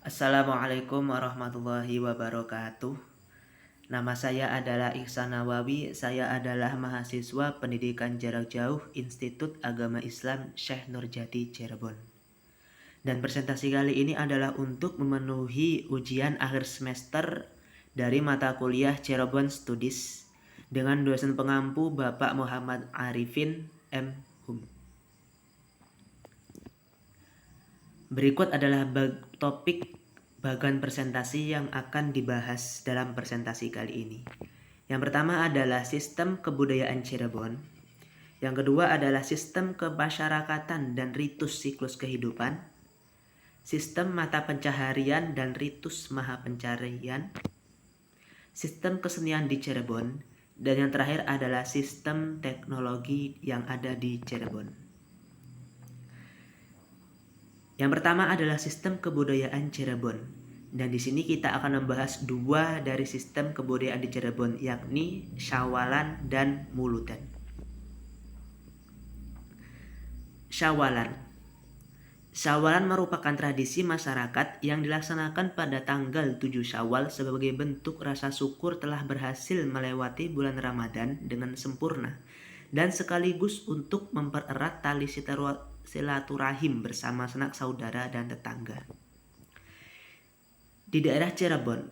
Assalamualaikum warahmatullahi wabarakatuh. Nama saya adalah Ihsan Nawawi. Saya adalah mahasiswa pendidikan jarak jauh Institut Agama Islam Syekh Nurjati Cirebon. Dan presentasi kali ini adalah untuk memenuhi ujian akhir semester dari mata kuliah Cirebon Studies dengan dosen pengampu Bapak Muhammad Arifin M. Hum. Berikut adalah topik bagian presentasi yang akan dibahas dalam presentasi kali ini. Yang pertama adalah sistem kebudayaan Cirebon. Yang kedua adalah sistem kemasyarakatan dan ritus siklus kehidupan. Sistem mata pencaharian dan ritus maha pencarian. Sistem kesenian di Cirebon. Dan yang terakhir adalah sistem teknologi yang ada di Cirebon. Yang pertama adalah sistem kebudayaan Cirebon. Dan di sini kita akan membahas dua dari sistem kebudayaan di Cirebon, yakni Syawalan dan Muludan. Syawalan. Syawalan merupakan tradisi masyarakat yang dilaksanakan pada tanggal 7 Syawal sebagai bentuk rasa syukur telah berhasil melewati bulan Ramadan dengan sempurna dan sekaligus untuk mempererat tali silaturahim bersama sanak saudara dan tetangga. Di daerah Cirebon,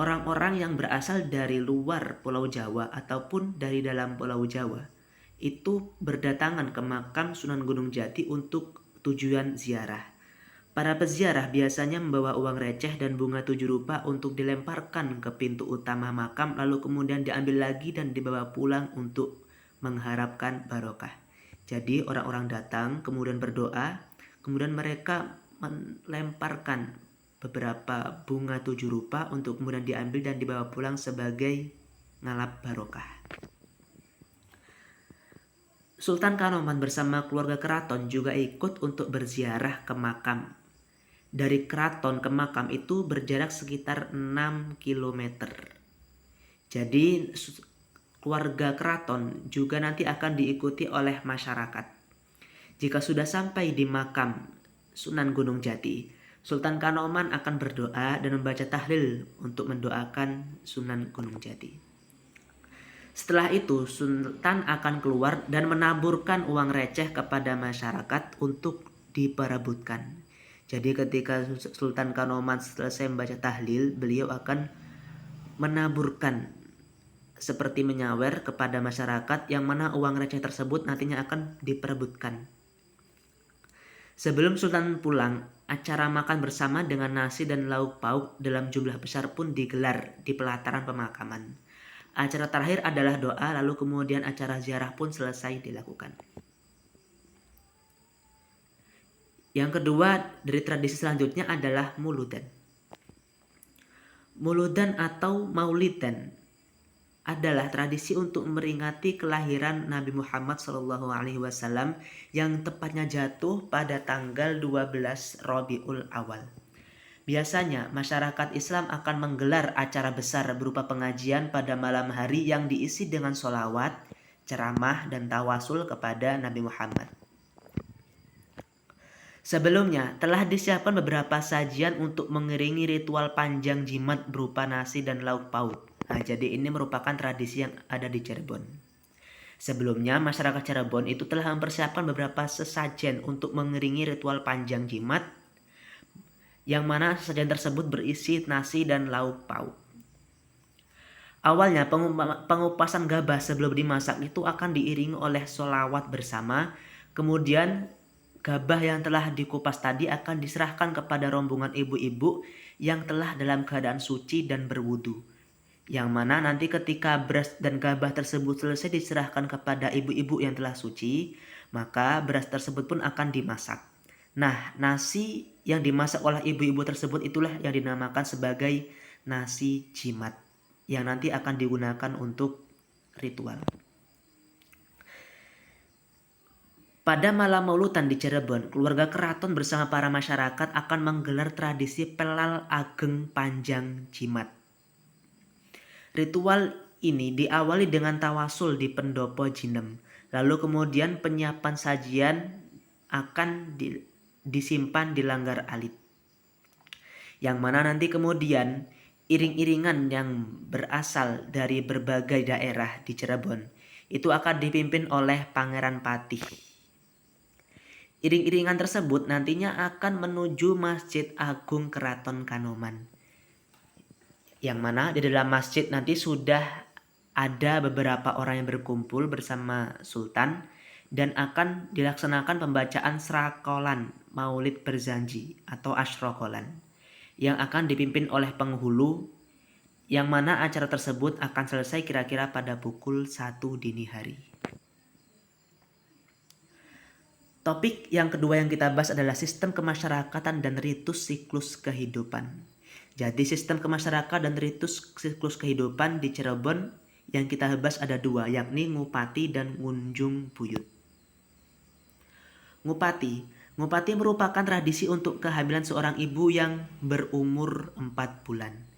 orang-orang yang berasal dari luar Pulau Jawa ataupun dari dalam Pulau Jawa itu berdatangan ke makam Sunan Gunung Jati untuk tujuan ziarah. Para peziarah biasanya membawa uang receh dan bunga 7 rupa untuk dilemparkan ke pintu utama makam, lalu kemudian diambil lagi dan dibawa pulang untuk mengharapkan barokah. Jadi orang-orang datang, kemudian berdoa, kemudian mereka melemparkan beberapa bunga 7 rupa untuk kemudian diambil dan dibawa pulang sebagai ngalap barokah. Sultan Kanoman bersama keluarga keraton juga ikut untuk berziarah ke makam. Dari keraton ke makam itu berjarak sekitar 6 km. Jadi keluarga keraton juga nanti akan diikuti oleh masyarakat. Jika sudah sampai di makam Sunan Gunung Jati, Sultan Kanoman akan berdoa dan membaca tahlil untuk mendoakan Sunan Gunung Jati. Setelah itu, Sultan akan keluar dan menaburkan uang receh kepada masyarakat untuk diperebutkan. Jadi ketika Sultan Kanoman selesai membaca tahlil, beliau akan menaburkan seperti menyawer kepada masyarakat yang mana uang receh tersebut nantinya akan diperebutkan. Sebelum Sultan pulang, acara makan bersama dengan nasi dan lauk pauk dalam jumlah besar pun digelar di pelataran pemakaman. Acara terakhir adalah doa, lalu kemudian acara ziarah pun selesai dilakukan. Yang kedua dari tradisi selanjutnya adalah Muludan. Muludan atau Maulidan adalah tradisi untuk memperingati kelahiran Nabi Muhammad SAW yang tepatnya jatuh pada tanggal 12 Rabiul Awal. Biasanya masyarakat Islam akan menggelar acara besar berupa pengajian pada malam hari yang diisi dengan sholawat, ceramah, dan tawasul kepada Nabi Muhammad. Sebelumnya telah disiapkan beberapa sajian untuk mengiringi ritual panjang jimat berupa nasi dan lauk pauk. Nah, jadi ini merupakan tradisi yang ada di Cirebon. Sebelumnya masyarakat Cirebon itu telah mempersiapkan beberapa sesajen untuk mengiringi ritual panjang jimat, yang mana sajian tersebut berisi nasi dan lauk pauk. Awalnya pengupasan gabah sebelum dimasak itu akan diiringi oleh sholawat bersama. Kemudian gabah yang telah dikupas tadi akan diserahkan kepada rombongan ibu-ibu yang telah dalam keadaan suci dan berwudu. Yang mana nanti ketika beras dan gabah tersebut selesai diserahkan kepada ibu-ibu yang telah suci, maka beras tersebut pun akan dimasak. Nah, nasi yang dimasak oleh ibu-ibu tersebut itulah yang dinamakan sebagai nasi jimat, yang nanti akan digunakan untuk ritual. Pada malam Mauludan di Cirebon, keluarga keraton bersama para masyarakat akan menggelar tradisi Pelal Ageng Panjang Jimat. Ritual ini diawali dengan tawasul di pendopo jinem, lalu kemudian penyiapan sajian akan disimpan di langgar alit. Yang mana nanti kemudian iring-iringan yang berasal dari berbagai daerah di Cirebon itu akan dipimpin oleh Pangeran Patih. Iring-iringan tersebut nantinya akan menuju Masjid Agung Keraton Kanoman. Yang mana di dalam masjid nanti sudah ada beberapa orang yang berkumpul bersama Sultan dan akan dilaksanakan pembacaan serakolan Maulid Berzanji atau Asyrokolan yang akan dipimpin oleh penghulu, yang mana acara tersebut akan selesai kira-kira pada pukul 1 dini hari. Topik yang kedua yang kita bahas adalah sistem kemasyarakatan dan ritus siklus kehidupan. Jadi sistem kemasyarakatan dan ritus siklus kehidupan di Cirebon yang kita bahas ada dua, yakni Ngupati dan Ngunjung Buyut. Ngupati merupakan tradisi untuk kehamilan seorang ibu yang berumur 4 bulan.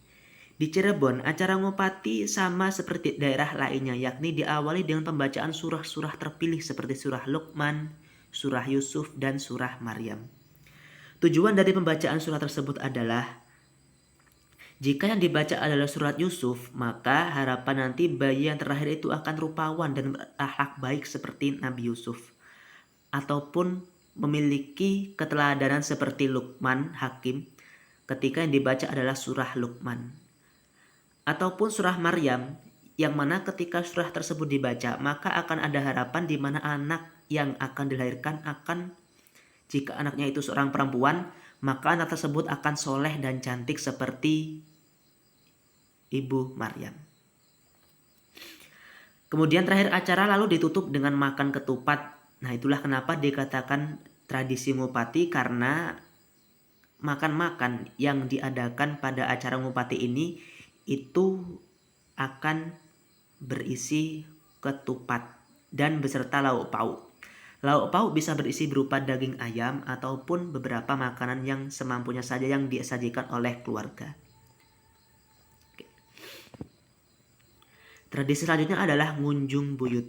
Di Cirebon, acara Ngupati sama seperti daerah lainnya, yakni diawali dengan pembacaan surah-surah terpilih seperti surah Luqman, surah Yusuf, dan surah Maryam. Tujuan dari pembacaan surah tersebut adalah jika yang dibaca adalah surat Yusuf, maka harapan nanti bayi yang terakhir itu akan rupawan dan berakhlak baik seperti Nabi Yusuf, ataupun memiliki keteladanan seperti Luqman Hakim ketika yang dibaca adalah surah Luqman, ataupun surah Maryam, yang mana ketika surah tersebut dibaca maka akan ada harapan di mana anak yang akan dilahirkan jika anaknya itu seorang perempuan, maka anak tersebut akan soleh dan cantik seperti Ibu Maryam. Kemudian terakhir acara lalu ditutup dengan makan ketupat. Nah, itulah kenapa dikatakan tradisi Ngupati, karena makan-makan yang diadakan pada acara Ngupati ini itu akan berisi ketupat dan beserta lauk pauk. Lauk pauk bisa berisi berupa daging ayam ataupun beberapa makanan yang semampunya saja yang disajikan oleh keluarga. Tradisi selanjutnya adalah Ngunjung Buyut.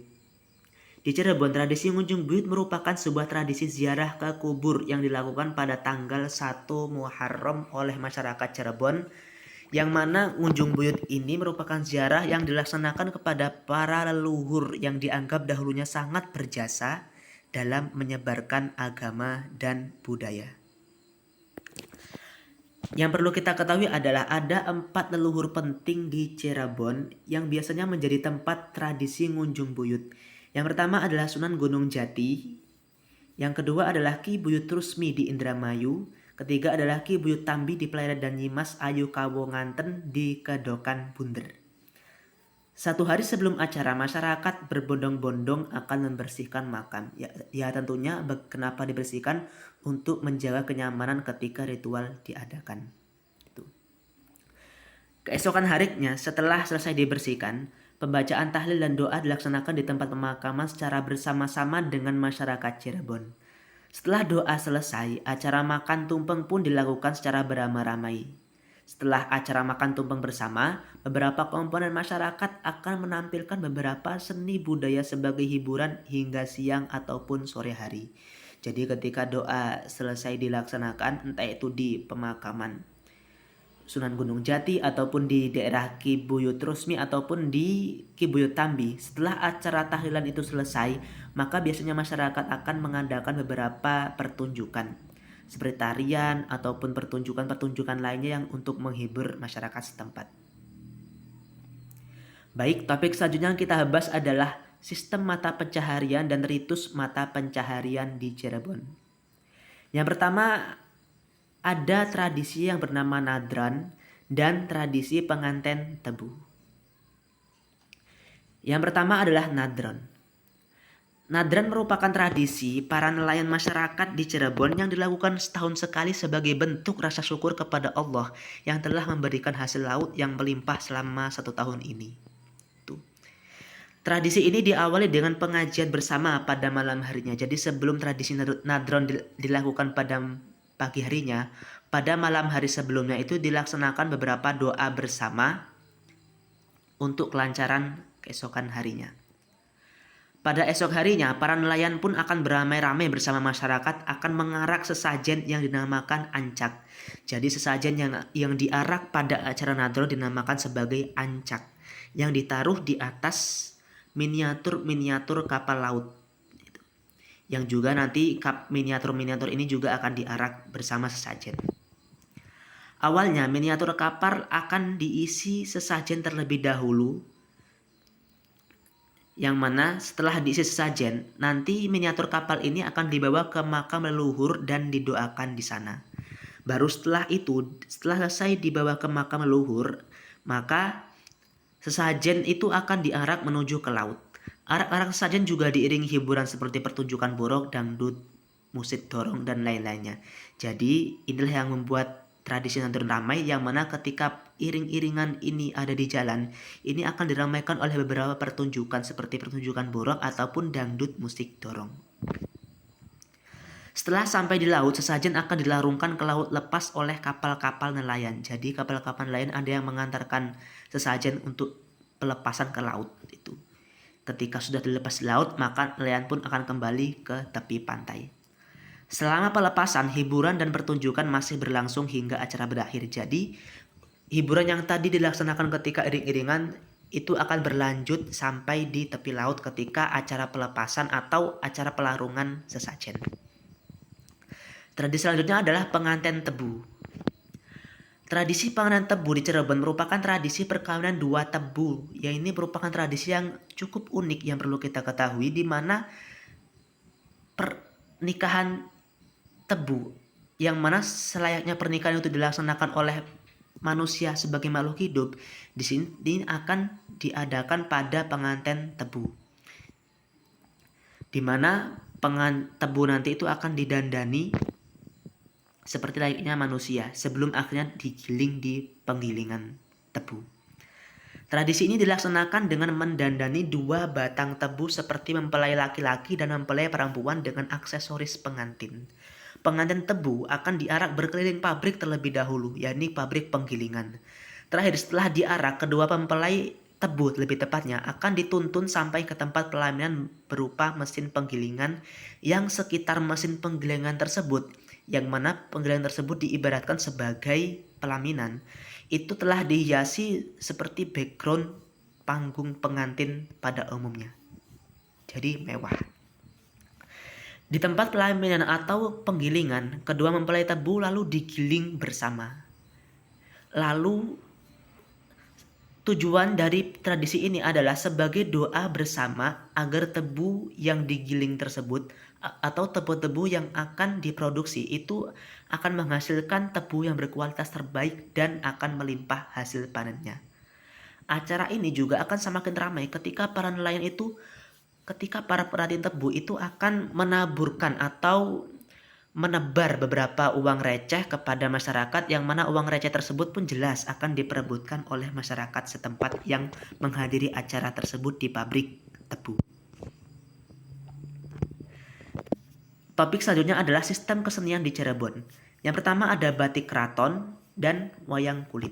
Di Cirebon, tradisi Ngunjung Buyut merupakan sebuah tradisi ziarah ke kubur yang dilakukan pada tanggal 1 Muharram oleh masyarakat Cirebon, yang mana Ngunjung Buyut ini merupakan ziarah yang dilaksanakan kepada para leluhur yang dianggap dahulunya sangat berjasa dalam menyebarkan agama dan budaya. Yang perlu kita ketahui adalah ada 4 leluhur penting di Cirebon yang biasanya menjadi tempat tradisi Ngunjung Buyut. Yang pertama adalah Sunan Gunung Jati, yang kedua adalah Ki Buyut Rusmi di Indramayu, ketiga adalah Ki Buyut Tambi di Pleret dan Nyimas Ayu Kawonganten di Kedokan Bunder. Satu hari sebelum acara, masyarakat berbondong-bondong akan membersihkan makam. Ya tentunya kenapa dibersihkan? Untuk menjaga kenyamanan ketika ritual diadakan. Keesokan harinya, setelah selesai dibersihkan, pembacaan tahlil dan doa dilaksanakan di tempat pemakaman secara bersama-sama dengan masyarakat Cirebon. Setelah doa selesai, acara makan tumpeng pun dilakukan secara beramai-ramai. Setelah acara makan tumpeng bersama, beberapa komponen masyarakat akan menampilkan beberapa seni budaya sebagai hiburan hingga siang ataupun sore hari. Jadi ketika doa selesai dilaksanakan, entah itu di pemakaman Sunan Gunung Jati ataupun di daerah Ki Buyut Rusmi ataupun di Ki Buyut Tambi, setelah acara tahlilan itu selesai, maka biasanya masyarakat akan mengadakan beberapa pertunjukan seperti tarian ataupun pertunjukan-pertunjukan lainnya yang untuk menghibur masyarakat setempat. Baik, topik selanjutnya yang kita bahas adalah sistem mata pencaharian dan ritus mata pencaharian di Cirebon. Yang pertama, ada tradisi yang bernama Nadran dan tradisi pengantin tebu. Yang pertama adalah Nadran. Nadran merupakan tradisi para nelayan masyarakat di Cirebon yang dilakukan setahun sekali sebagai bentuk rasa syukur kepada Allah yang telah memberikan hasil laut yang melimpah selama 1 tahun ini. Tradisi ini diawali dengan pengajian bersama pada malam harinya. Jadi sebelum tradisi Nadran dilakukan pada pagi harinya, pada malam hari sebelumnya itu dilaksanakan beberapa doa bersama untuk kelancaran keesokan harinya. Pada esok harinya, para nelayan pun akan beramai-ramai bersama masyarakat akan mengarak sesajen yang dinamakan ancak. Jadi sesajen yang diarak pada acara Nadro dinamakan sebagai ancak, yang ditaruh di atas miniatur-miniatur kapal laut. Yang juga nanti miniatur-miniatur ini juga akan diarak bersama sesajen. Awalnya miniatur kapal akan diisi sesajen terlebih dahulu, yang mana setelah diisi sesajen, nanti miniatur kapal ini akan dibawa ke makam leluhur dan didoakan di sana. Baru setelah itu, setelah selesai dibawa ke makam leluhur, maka sesajen itu akan diarak menuju ke laut. Arak-arak sesajen juga diiringi hiburan seperti pertunjukan borok, dangdut, musik dorong, dan lain-lainnya. Jadi inilah yang membuat tradisi Nadro ramai, yang mana ketika iring-iringan ini ada di jalan, ini akan diramaikan oleh beberapa pertunjukan seperti pertunjukan borok ataupun dangdut musik dorong. Setelah sampai di laut, sesajen akan dilarungkan ke laut lepas oleh kapal-kapal nelayan. Jadi kapal-kapal nelayan ada yang mengantarkan sesajen untuk pelepasan ke laut itu. Ketika sudah dilepas di laut, maka nelayan pun akan kembali ke tepi pantai. Selama pelepasan, hiburan dan pertunjukan masih berlangsung hingga acara berakhir. Jadi, hiburan yang tadi dilaksanakan ketika iring-iringan itu akan berlanjut sampai di tepi laut ketika acara pelepasan atau acara pelarungan sesajen. Tradisi selanjutnya adalah pengantin tebu. Tradisi pengantin tebu di Cirebon merupakan tradisi perkawinan dua tebu. Yang ini merupakan tradisi yang cukup unik yang perlu kita ketahui, di mana pernikahan tebu yang mana selayaknya pernikahan itu dilaksanakan oleh manusia sebagai makhluk hidup, di sini akan diadakan pada pengantin tebu, di mana tebu nanti itu akan didandani seperti layaknya manusia sebelum akhirnya digiling di penggilingan tebu. Tradisi ini dilaksanakan dengan mendandani dua batang tebu seperti mempelai laki-laki dan mempelai perempuan dengan aksesoris pengantin. Pengantin tebu akan diarak berkeliling pabrik terlebih dahulu, yakni pabrik penggilingan. Terakhir, setelah diarak, kedua mempelai tebu lebih tepatnya akan dituntun sampai ke tempat pelaminan berupa mesin penggilingan, yang sekitar mesin penggilingan tersebut, yang mana penggilingan tersebut diibaratkan sebagai pelaminan, itu telah dihiasi seperti background panggung pengantin pada umumnya. Jadi mewah. Di tempat pelaminan atau penggilingan, kedua mempelai tebu lalu digiling bersama. Lalu tujuan dari tradisi ini adalah sebagai doa bersama agar tebu yang digiling tersebut atau tebu-tebu yang akan diproduksi itu akan menghasilkan tebu yang berkualitas terbaik dan akan melimpah hasil panennya. Acara ini juga akan semakin ramai ketika para perajin tebu itu akan menaburkan atau menebar beberapa uang receh kepada masyarakat, yang mana uang receh tersebut pun jelas akan diperebutkan oleh masyarakat setempat yang menghadiri acara tersebut di pabrik tebu. Topik selanjutnya adalah sistem kesenian di Cirebon. Yang pertama ada batik keraton dan wayang kulit.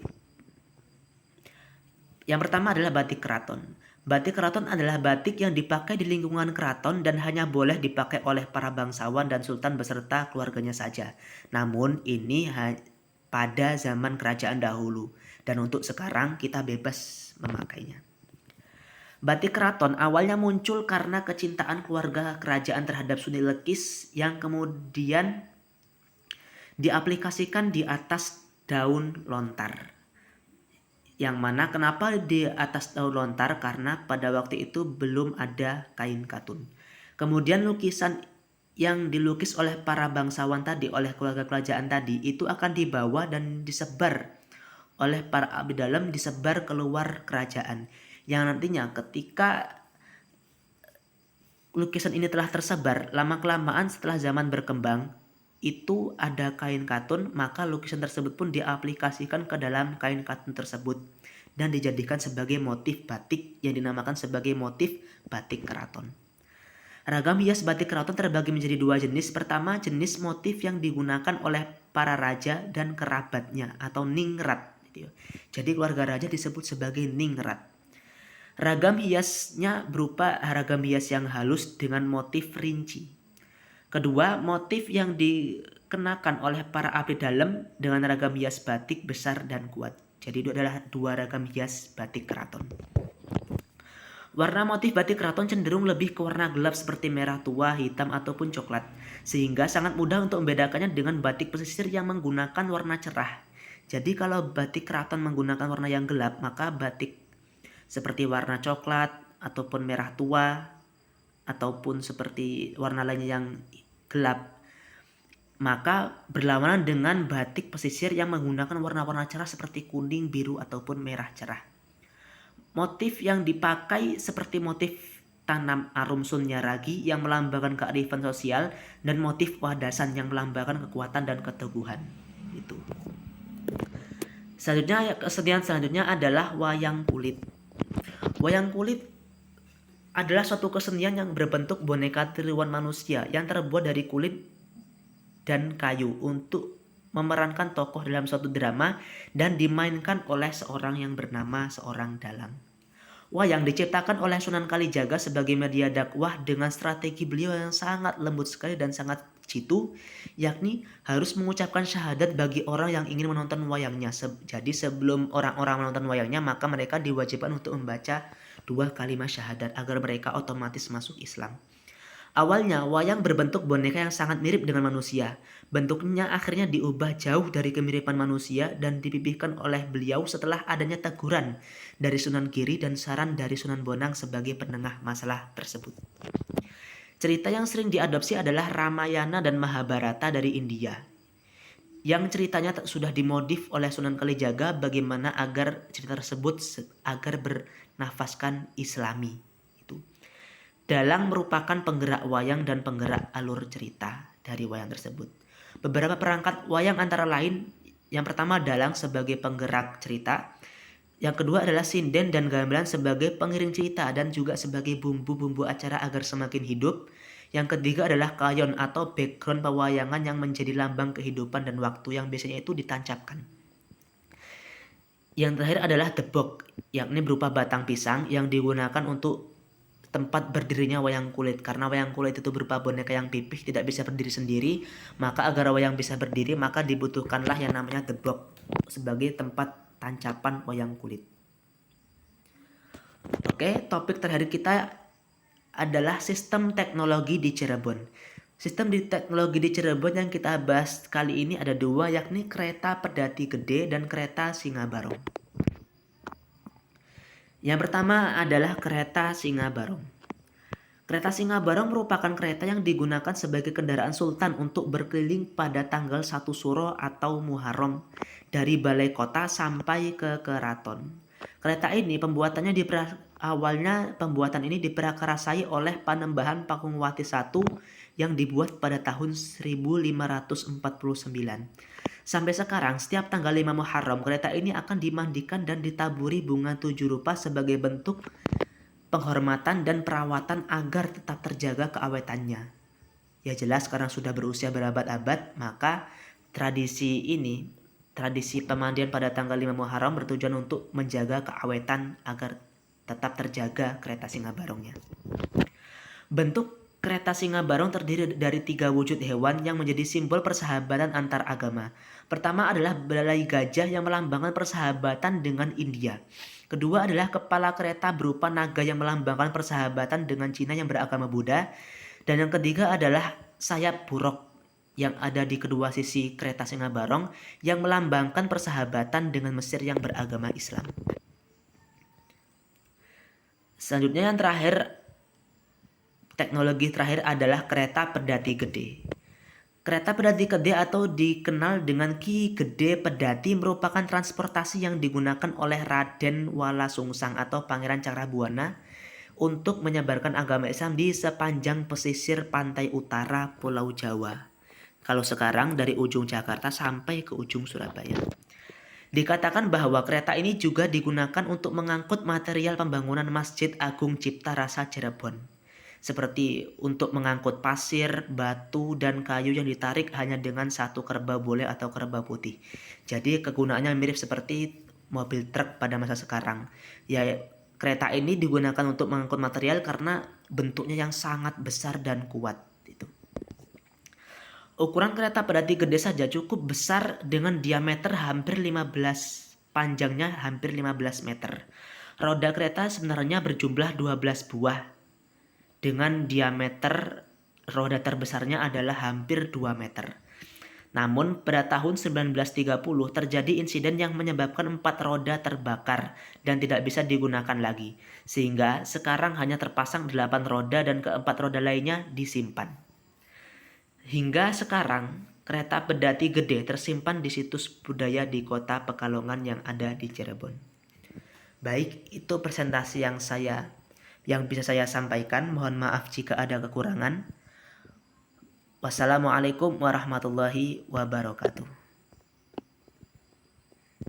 Yang pertama adalah batik keraton. Batik keraton adalah batik yang dipakai di lingkungan keraton dan hanya boleh dipakai oleh para bangsawan dan sultan beserta keluarganya saja. Namun ini pada zaman kerajaan dahulu, dan untuk sekarang kita bebas memakainya. Batik keraton awalnya muncul karena kecintaan keluarga kerajaan terhadap seni lukis yang kemudian diaplikasikan di atas daun lontar. Yang mana kenapa di atas daun lontar? Karena pada waktu itu belum ada kain katun. Kemudian lukisan yang dilukis oleh para bangsawan tadi, oleh keluarga kerajaan tadi, itu akan dibawa dan disebar oleh para abdi dalam, disebar keluar kerajaan. Yang nantinya ketika lukisan ini telah tersebar, lama-kelamaan setelah zaman berkembang, itu ada kain katun, maka lukisan tersebut pun diaplikasikan ke dalam kain katun tersebut dan dijadikan sebagai motif batik yang dinamakan sebagai motif batik keraton. Ragam hias batik keraton terbagi menjadi dua jenis. Pertama, jenis motif yang digunakan oleh para raja dan kerabatnya atau ningrat. Jadi keluarga raja disebut sebagai ningrat. Ragam hiasnya berupa ragam hias yang halus dengan motif rinci. Kedua, motif yang dikenakan oleh para abdi dalam dengan ragam hias batik besar dan kuat. Jadi itu adalah dua ragam hias batik keraton. Warna motif batik keraton cenderung lebih ke warna gelap seperti merah tua, hitam, ataupun coklat. Sehingga sangat mudah untuk membedakannya dengan batik pesisir yang menggunakan warna cerah. Jadi kalau batik keraton menggunakan warna yang gelap, maka batik seperti warna coklat ataupun merah tua ataupun seperti warna lainnya yang gelap, maka berlawanan dengan batik pesisir yang menggunakan warna-warna cerah seperti kuning, biru, ataupun merah cerah. Motif yang dipakai seperti motif tanam arum sunyaragi yang melambangkan kearifan sosial dan motif wadasan yang melambangkan kekuatan dan keteguhan. Itu. Selanjutnya, kesenian selanjutnya adalah wayang kulit. Wayang kulit adalah suatu kesenian yang berbentuk boneka tiruan manusia yang terbuat dari kulit dan kayu untuk memerankan tokoh dalam suatu drama dan dimainkan oleh seorang yang bernama seorang dalang. Wayang diciptakan oleh Sunan Kalijaga sebagai media dakwah dengan strategi beliau yang sangat lembut sekali dan sangat jitu, yakni harus mengucapkan syahadat bagi orang yang ingin menonton wayangnya. Jadi sebelum orang-orang menonton wayangnya, maka mereka diwajibkan untuk membaca 2 kalimat syahadat agar mereka otomatis masuk Islam. Awalnya, wayang berbentuk boneka yang sangat mirip dengan manusia. Bentuknya akhirnya diubah jauh dari kemiripan manusia dan dipipihkan oleh beliau setelah adanya teguran dari Sunan Giri dan saran dari Sunan Bonang sebagai penengah masalah tersebut. Cerita yang sering diadopsi adalah Ramayana dan Mahabharata dari India, yang ceritanya sudah dimodif oleh Sunan Kalijaga bagaimana agar cerita tersebut agar bernafaskan Islami. Dalang merupakan penggerak wayang dan penggerak alur cerita dari wayang tersebut. Beberapa perangkat wayang antara lain, yang pertama dalang sebagai penggerak cerita, yang kedua adalah sinden dan gamelan sebagai pengiring cerita dan juga sebagai bumbu-bumbu acara agar semakin hidup. Yang ketiga adalah kayon atau background pewayangan yang menjadi lambang kehidupan dan waktu yang biasanya itu ditancapkan. Yang terakhir adalah debok, yakni berupa batang pisang yang digunakan untuk tempat berdirinya wayang kulit. Karena wayang kulit itu berupa boneka yang pipih, tidak bisa berdiri sendiri, maka agar wayang bisa berdiri maka dibutuhkanlah yang namanya debok sebagai tempat tancapan wayang kulit. Oke, topik terakhir kita adalah sistem teknologi di Cirebon. Sistem teknologi di Cirebon yang kita bahas kali ini ada 2, yakni kereta Pedati Gede dan kereta Singa Barong. Yang pertama adalah kereta Singa Barong. Kereta Singa Barong merupakan kereta yang digunakan sebagai kendaraan sultan untuk berkeliling pada tanggal 1 Suro atau Muharram dari balai kota sampai ke keraton. Kereta ini awalnya pembuatan ini diprakarasai oleh Panembahan Pakungwati I yang dibuat pada tahun 1549. Sampai sekarang, setiap tanggal 5 Muharram, kereta ini akan dimandikan dan ditaburi bunga 7 rupa sebagai bentuk penghormatan dan perawatan agar tetap terjaga keawetannya. Ya jelas karena sudah berusia berabad-abad, maka tradisi pemandian pada tanggal 5 Muharram bertujuan untuk menjaga keawetan agar tetap terjaga kereta Singa Barongnya. Bentuk kereta Singa Barong terdiri dari 3 wujud hewan yang menjadi simbol persahabatan antar agama. Pertama adalah belai gajah yang melambangkan persahabatan dengan India. Kedua adalah kepala kereta berupa naga yang melambangkan persahabatan dengan Cina yang beragama Buddha. Dan yang ketiga adalah sayap buruk yang ada di kedua sisi kereta Singa Barong yang melambangkan persahabatan dengan Mesir yang beragama Islam. Selanjutnya yang terakhir, teknologi terakhir adalah kereta Pedati Gede. Kereta Pedati Gede atau dikenal dengan Ki Gede Pedati merupakan transportasi yang digunakan oleh Raden Wala Sungsang atau Pangeran Cakrabuana untuk menyebarkan agama Islam di sepanjang pesisir pantai utara Pulau Jawa. Kalau sekarang dari ujung Jakarta sampai ke ujung Surabaya. Dikatakan bahwa kereta ini juga digunakan untuk mengangkut material pembangunan Masjid Agung Cipta Rasa Cirebon. Seperti untuk mengangkut pasir, batu, dan kayu yang ditarik hanya dengan 1 kerbau bole atau kerbau putih. Jadi kegunaannya mirip seperti mobil truk pada masa sekarang. Ya Kereta ini digunakan untuk mengangkut material karena bentuknya yang sangat besar dan kuat. Ukuran kereta pedati gede saja cukup besar dengan diameter hampir 15, panjangnya hampir 15 meter. Roda kereta sebenarnya berjumlah 12 buah dengan diameter roda terbesarnya adalah hampir 2 meter. Namun pada tahun 1930 terjadi insiden yang menyebabkan 4 roda terbakar dan tidak bisa digunakan lagi. Sehingga sekarang hanya terpasang 8 roda dan keempat roda lainnya disimpan. Hingga sekarang kereta pedati gede tersimpan di situs budaya di kota Pekalongan yang ada di Cirebon. Baik, itu presentasi yang bisa saya sampaikan. Mohon maaf jika ada kekurangan. Wassalamualaikum warahmatullahi wabarakatuh.